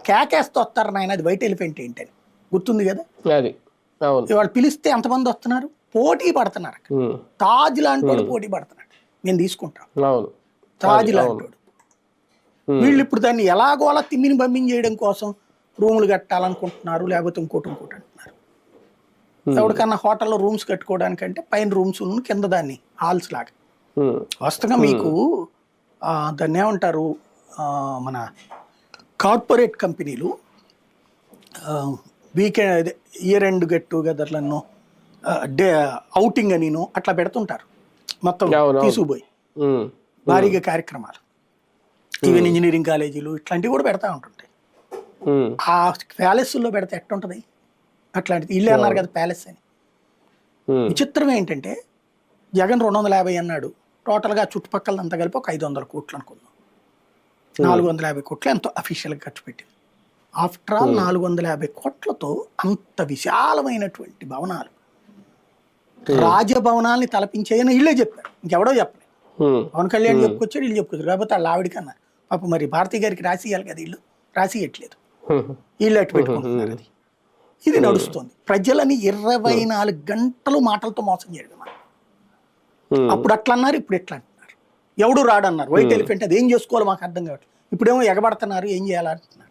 కేకేస్తూ వస్తారు నాయన, అది వైట్ ఎలిఫెంట్ ఏంటని గుర్తుంది కదా. అది అవును. ఇవాళ పిలిస్తే ఎంతమంది వస్తున్నారు, పోటీ పడుతున్నారు. తాజ్ లాంటి వాడు పోటీ పడుతున్నాడు, నేను తీసుకుంటాను. అవును, తాజ్ లాంటి వాడు. వీళ్ళు ఇప్పుడు దాన్ని ఎలాగోలా తిమ్మిని బంబింగ్ చేయడం కోసం రూములు కట్టాలనుకుంటున్నారు, లేకపోతే ఇంకోటి అంటున్నారు. ఎవరికన్నా హోటల్లో రూమ్స్ కట్టుకోవడానికంటే పైన రూమ్స్ కింద దాన్ని హాల్స్ లాగా. వస్తగా మీకు దాన్ని ఏమంటారు, మన కార్పొరేట్ కంపెనీలు వీకెండ్ ఇయర్ ఎండ్ గెట్ టుగెదర్లను డే అవుటింగ్ అని అట్లా పెడుతుంటారు, మొత్తం తీసుకుపోయి భారీగా కార్యక్రమాలు. ఈవెన్ ఇంజనీరింగ్ కాలేజీలు ఇట్లాంటివి కూడా పెడతా ఉంటుంటాయి. ఆ ప్యాలెస్లో పెడితే ఎట్టుంటది అట్లాంటిది. ఇల్లే అన్నారు కదా ప్యాలెస్ అని. విచిత్రం ఏంటంటే జగన్ 250 అన్నాడు, టోటల్గా చుట్టుపక్కల అంతా కలిపి ఒక 500 కోట్లు అనుకుందాం. 450 కోట్లు ఎంతో అఫీషియల్గా ఖర్చు పెట్టింది. ఆఫ్టర్ ఆల్ 450 కోట్లతో అంత విశాలమైనటువంటి భవనాలు, రాజభవనాల్ని తలపించేయని వీళ్ళే చెప్పారు, ఇంకెవడో చెప్పలేదు. పవన్ కళ్యాణ్ చెప్పుకొచ్చాడు, వీళ్ళు చెప్పుకొచ్చారు. కాకపోతే వాళ్ళు ఆవిడికన్నా పాప మరి భారతీ గారికి రాసి ఇవ్వాలి కదా, వీళ్ళు రాసియట్లేదు, వీళ్ళు అట్టు పెట్టుకుంటున్నారు. అది ఇది నడుస్తుంది. ప్రజలని 24 గంటలు మాటలతో మోసం చేయడం. అప్పుడు అట్లా అన్నారు, ఇప్పుడు ఎట్లా అంటున్నారు. ఎవడు రాడన్నారు వైట్ ఎలిఫెంట్, అది ఏం చేసుకోవాలి మాకు అర్థం కావట్లేదు. ఇప్పుడేమో ఎగబడుతున్నారు, ఏం చేయాలంటున్నారు.